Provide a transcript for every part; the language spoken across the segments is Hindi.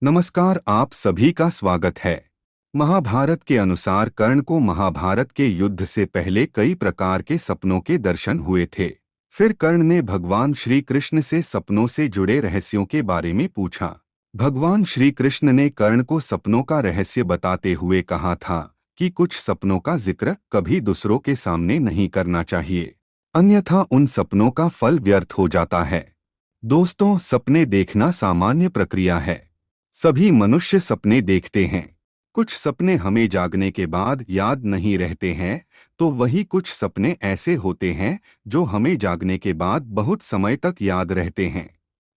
नमस्कार, आप सभी का स्वागत है। महाभारत के अनुसार कर्ण को महाभारत के युद्ध से पहले कई प्रकार के सपनों के दर्शन हुए थे। फिर कर्ण ने भगवान श्री कृष्ण से सपनों से जुड़े रहस्यों के बारे में पूछा। भगवान श्री कृष्ण ने कर्ण को सपनों का रहस्य बताते हुए कहा था कि कुछ सपनों का जिक्र कभी दूसरों के सामने नहीं करना चाहिए, अन्यथा उन सपनों का फल व्यर्थ हो जाता है। दोस्तों, सपने देखना सामान्य प्रक्रिया है। सभी मनुष्य सपने देखते हैं। कुछ सपने हमें जागने के बाद याद नहीं रहते हैं, तो वही कुछ सपने ऐसे होते हैं जो हमें जागने के बाद बहुत समय तक याद रहते हैं।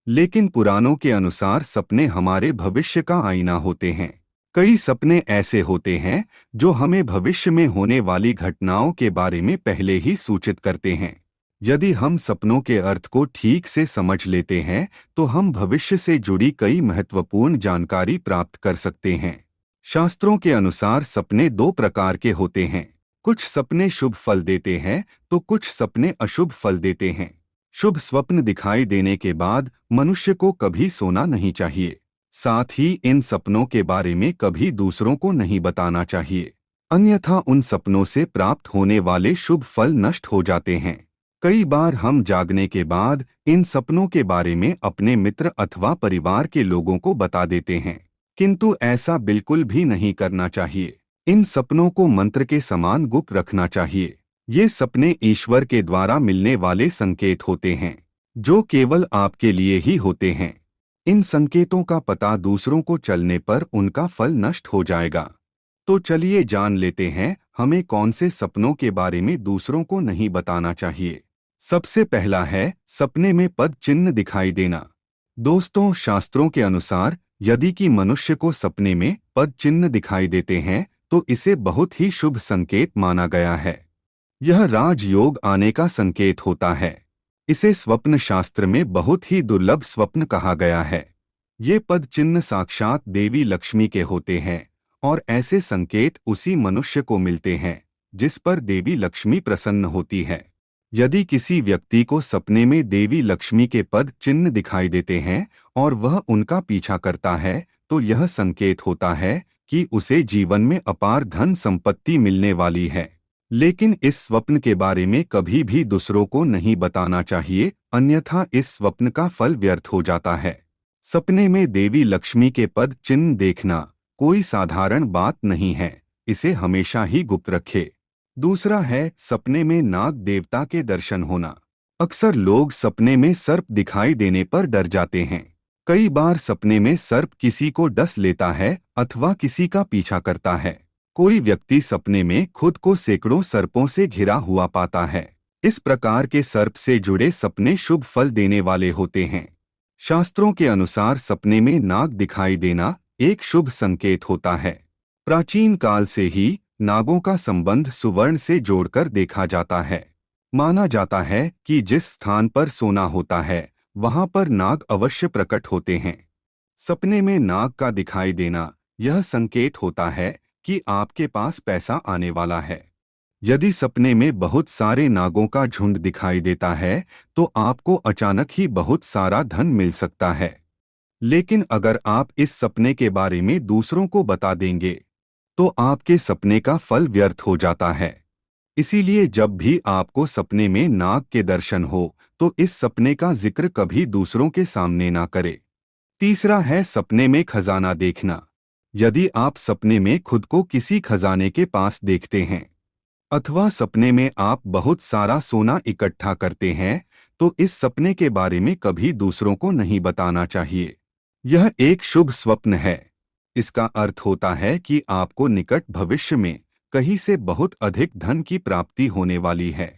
लेकिन पुराणों के अनुसार सपने हमारे भविष्य का आईना होते हैं। कई सपने ऐसे होते हैं जो हमें भविष्य में होने वाली घटनाओं के बारे में पहले ही सूचित करते हैं। यदि हम सपनों के अर्थ को ठीक से समझ लेते हैं तो हम भविष्य से जुड़ी कई महत्वपूर्ण जानकारी प्राप्त कर सकते हैं। शास्त्रों के अनुसार सपने दो प्रकार के होते हैं। कुछ सपने शुभ फल देते हैं तो कुछ सपने अशुभ फल देते हैं। शुभ स्वप्न दिखाई देने के बाद मनुष्य को कभी सोना नहीं चाहिए। साथ ही इन सपनों के बारे में कभी दूसरों को नहीं बताना चाहिए, अन्यथा उन सपनों से प्राप्त होने वाले शुभ फल नष्ट हो जाते हैं। कई बार हम जागने के बाद इन सपनों के बारे में अपने मित्र अथवा परिवार के लोगों को बता देते हैं, किंतु ऐसा बिल्कुल भी नहीं करना चाहिए। इन सपनों को मंत्र के समान गुप्त रखना चाहिए। ये सपने ईश्वर के द्वारा मिलने वाले संकेत होते हैं, जो केवल आपके लिए ही होते हैं। इन संकेतों का पता दूसरों को चलने पर उनका फल नष्ट हो जाएगा। तो चलिए जान लेते हैं हमें कौन से सपनों के बारे में दूसरों को नहीं बताना चाहिए। सबसे पहला है सपने में पद चिन्ह दिखाई देना। दोस्तों, शास्त्रों के अनुसार यदि कि मनुष्य को सपने में पद चिन्ह दिखाई देते हैं तो इसे बहुत ही शुभ संकेत माना गया है। यह राजयोग आने का संकेत होता है। इसे स्वप्न शास्त्र में बहुत ही दुर्लभ स्वप्न कहा गया है। ये पद चिन्ह साक्षात देवी लक्ष्मी के होते हैं और ऐसे संकेत उसी मनुष्य को मिलते हैं जिस पर देवी लक्ष्मी प्रसन्न होती है। यदि किसी व्यक्ति को सपने में देवी लक्ष्मी के पद चिन्ह दिखाई देते हैं और वह उनका पीछा करता है तो यह संकेत होता है कि उसे जीवन में अपार धन संपत्ति मिलने वाली है। लेकिन इस स्वप्न के बारे में कभी भी दूसरों को नहीं बताना चाहिए, अन्यथा इस स्वप्न का फल व्यर्थ हो जाता है। सपने में देवी लक्ष्मी के पद चिन्ह देखना कोई साधारण बात नहीं है, इसे हमेशा ही गुप्त रखें। दूसरा है सपने में नाग देवता के दर्शन होना। अक्सर लोग सपने में सर्प दिखाई देने पर डर जाते हैं। कई बार सपने में सर्प किसी को डस लेता है अथवा किसी का पीछा करता है। कोई व्यक्ति सपने में खुद को सैकड़ों सर्पों से घिरा हुआ पाता है। इस प्रकार के सर्प से जुड़े सपने शुभ फल देने वाले होते हैं। शास्त्रों के अनुसार सपने में नाग दिखाई देना एक शुभ संकेत होता है। प्राचीन काल से ही नागों का संबंध सुवर्ण से जोड़कर देखा जाता है। माना जाता है कि जिस स्थान पर सोना होता है वहां पर नाग अवश्य प्रकट होते हैं। सपने में नाग का दिखाई देना यह संकेत होता है कि आपके पास पैसा आने वाला है। यदि सपने में बहुत सारे नागों का झुंड दिखाई देता है तो आपको अचानक ही बहुत सारा धन मिल सकता है। लेकिन अगर आप इस सपने के बारे में दूसरों को बता देंगे तो आपके सपने का फल व्यर्थ हो जाता है। इसीलिए जब भी आपको सपने में नाग के दर्शन हो तो इस सपने का जिक्र कभी दूसरों के सामने ना करें। तीसरा है सपने में खजाना देखना। यदि आप सपने में खुद को किसी खजाने के पास देखते हैं अथवा सपने में आप बहुत सारा सोना इकट्ठा करते हैं तो इस सपने के बारे में कभी दूसरों को नहीं बताना चाहिए। यह एक शुभ स्वप्न है। इसका अर्थ होता है कि आपको निकट भविष्य में कहीं से बहुत अधिक धन की प्राप्ति होने वाली है।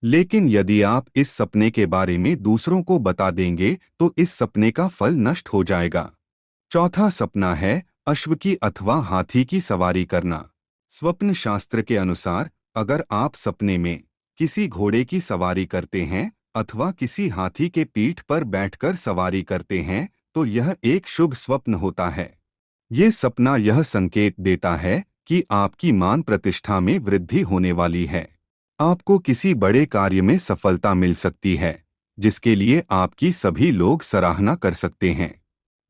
लेकिन यदि आप इस सपने के बारे में दूसरों को बता देंगे तो इस सपने का फल नष्ट हो जाएगा। चौथा सपना है अश्व की अथवा हाथी की सवारी करना। स्वप्न शास्त्र के अनुसार अगर आप सपने में किसी घोड़े की सवारी करते हैं अथवा किसी हाथी के पीठ पर बैठकर सवारी करते हैं तो यह एक शुभ स्वप्न होता है। ये सपना यह संकेत देता है कि आपकी मान प्रतिष्ठा में वृद्धि होने वाली है। आपको किसी बड़े कार्य में सफलता मिल सकती है जिसके लिए आपकी सभी लोग सराहना कर सकते हैं।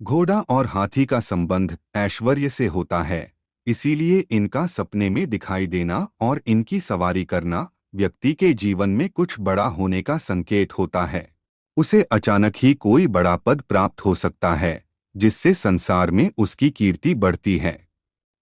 घोड़ा और हाथी का संबंध ऐश्वर्य से होता है, इसीलिए इनका सपने में दिखाई देना और इनकी सवारी करना व्यक्ति के जीवन में कुछ बड़ा होने का संकेत होता है। उसे अचानक ही कोई बड़ा पद प्राप्त हो सकता है, जिससे संसार में उसकी कीर्ति बढ़ती है।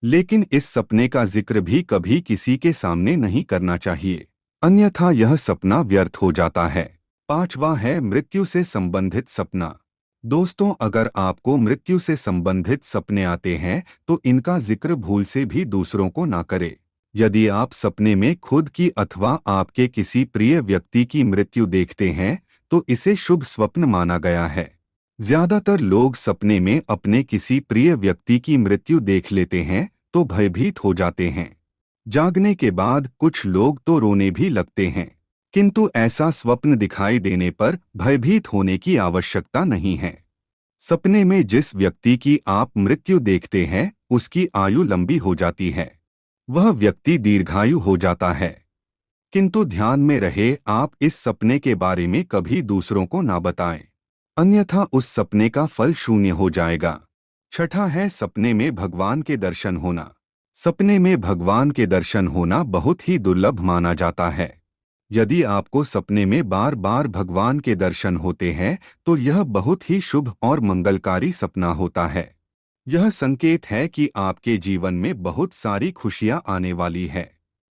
लेकिन इस सपने का जिक्र भी कभी किसी के सामने नहीं करना चाहिए, अन्यथा यह सपना व्यर्थ हो जाता है। पांचवा है मृत्यु से संबंधित सपना। दोस्तों, अगर आपको मृत्यु से संबंधित सपने आते हैं तो इनका जिक्र भूल से भी दूसरों को ना करें। यदि आप सपने में खुद की अथवा आपके किसी प्रिय व्यक्ति की मृत्यु देखते हैं तो इसे शुभ स्वप्न माना गया है। ज्यादातर लोग सपने में अपने किसी प्रिय व्यक्ति की मृत्यु देख लेते हैं तो भयभीत हो जाते हैं। जागने के बाद कुछ लोग तो रोने भी लगते हैं, किंतु ऐसा स्वप्न दिखाई देने पर भयभीत होने की आवश्यकता नहीं है। सपने में जिस व्यक्ति की आप मृत्यु देखते हैं उसकी आयु लंबी हो जाती है, वह व्यक्ति दीर्घायु हो जाता है। किंतु ध्यान में रहे, आप इस सपने के बारे में कभी दूसरों को ना बताएं, अन्यथा उस सपने का फल शून्य हो जाएगा। छठा है सपने में भगवान के दर्शन होना। सपने में भगवान के दर्शन होना बहुत ही दुर्लभ माना जाता है। यदि आपको सपने में बार बार भगवान के दर्शन होते हैं तो यह बहुत ही शुभ और मंगलकारी सपना होता है। यह संकेत है कि आपके जीवन में बहुत सारी खुशियां आने वाली है।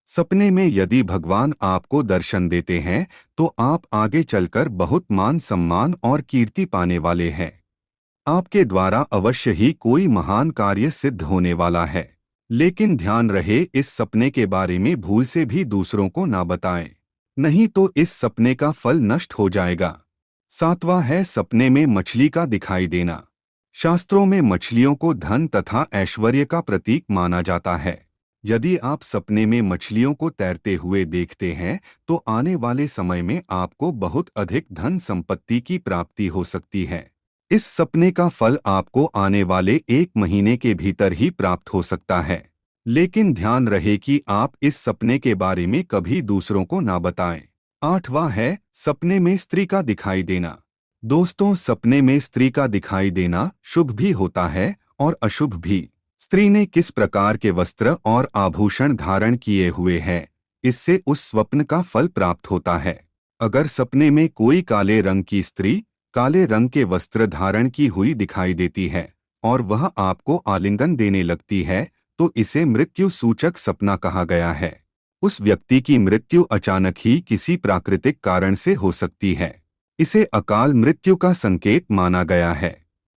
सपने में यदि भगवान आपको दर्शन देते हैं तो आप आगे चलकर बहुत मान सम्मान और कीर्ति पाने वाले हैं। आपके द्वारा अवश्य ही कोई महान कार्य सिद्ध होने वाला है। लेकिन ध्यान रहे, इस सपने के बारे में भूल से भी दूसरों को ना बताएं, नहीं तो इस सपने का फल नष्ट हो जाएगा। सातवां है सपने में मछली का दिखाई देना। शास्त्रों में मछलियों को धन तथा ऐश्वर्य का प्रतीक माना जाता है। यदि आप सपने में मछलियों को तैरते हुए देखते हैं तो आने वाले समय में आपको बहुत अधिक धन संपत्ति की प्राप्ति हो सकती है। इस सपने का फल आपको आने वाले 1 महीने के भीतर ही प्राप्त हो सकता है। लेकिन ध्यान रहे कि आप इस सपने के बारे में कभी दूसरों को ना बताएं। आठवां है सपने में स्त्री का दिखाई देना। दोस्तों, सपने में स्त्री का दिखाई देना शुभ भी होता है और अशुभ भी। स्त्री ने किस प्रकार के वस्त्र और आभूषण धारण किए हुए हैं, इससे उस स्वप्न का फल प्राप्त होता है। अगर सपने में कोई काले रंग की स्त्री काले रंग के वस्त्र धारण की हुई दिखाई देती है और वह आपको आलिंगन देने लगती है तो इसे मृत्यु सूचक सपना कहा गया है। उस व्यक्ति की मृत्यु अचानक ही किसी प्राकृतिक कारण से हो सकती है। इसे अकाल मृत्यु का संकेत माना गया है।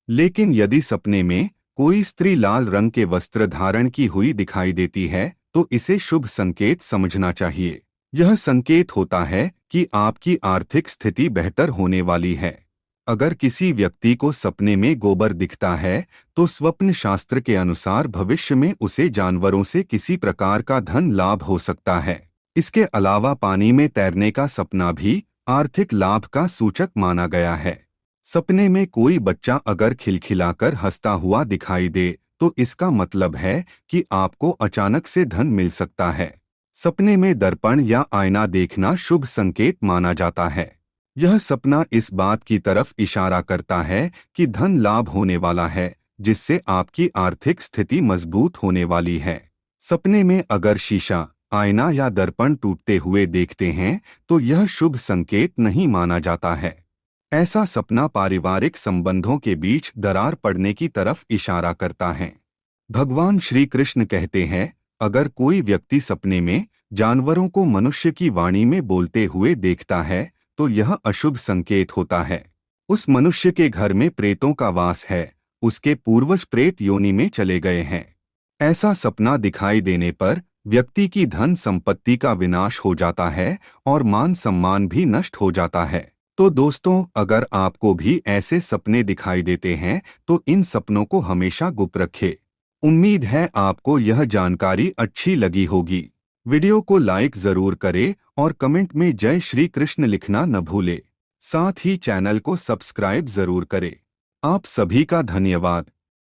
लेकिन यदि सपने में कोई स्त्री लाल रंग के वस्त्र धारण की हुई दिखाई देती है तो इसे शुभ संकेत समझना चाहिए। यह संकेत होता है कि आपकी आर्थिक स्थिति बेहतर होने वाली है। अगर किसी व्यक्ति को सपने में गोबर दिखता है तो स्वप्न शास्त्र के अनुसार भविष्य में उसे जानवरों से किसी प्रकार का धन लाभ हो सकता है। इसके अलावा पानी में तैरने का सपना भी आर्थिक लाभ का सूचक माना गया है। सपने में कोई बच्चा अगर खिलखिलाकर हंसता हुआ दिखाई दे तो इसका मतलब है कि आपको अचानक से धन मिल सकता है। सपने में दर्पण या आईना देखना शुभ संकेत माना जाता है। यह सपना इस बात की तरफ इशारा करता है कि धन लाभ होने वाला है, जिससे आपकी आर्थिक स्थिति मजबूत होने वाली है। सपने में अगर शीशा, आईना या दर्पण टूटते हुए देखते हैं तो यह शुभ संकेत नहीं माना जाता है। ऐसा सपना पारिवारिक संबंधों के बीच दरार पड़ने की तरफ इशारा करता है। भगवान श्री कृष्ण कहते हैं, अगर कोई व्यक्ति सपने में जानवरों को मनुष्य की वाणी में बोलते हुए देखता है तो यह अशुभ संकेत होता है। उस मनुष्य के घर में प्रेतों का वास है, उसके पूर्वज प्रेत योनि में चले गए हैं। ऐसा सपना दिखाई देने पर व्यक्ति की धन संपत्ति का विनाश हो जाता है और मान सम्मान भी नष्ट हो जाता है। तो दोस्तों, अगर आपको भी ऐसे सपने दिखाई देते हैं तो इन सपनों को हमेशा गुप्त रखें। उम्मीद है आपको यह जानकारी अच्छी लगी होगी। वीडियो को लाइक जरूर करें और कमेंट में जय श्री कृष्ण लिखना न भूलें। साथ ही चैनल को सब्सक्राइब जरूर करें। आप सभी का धन्यवाद।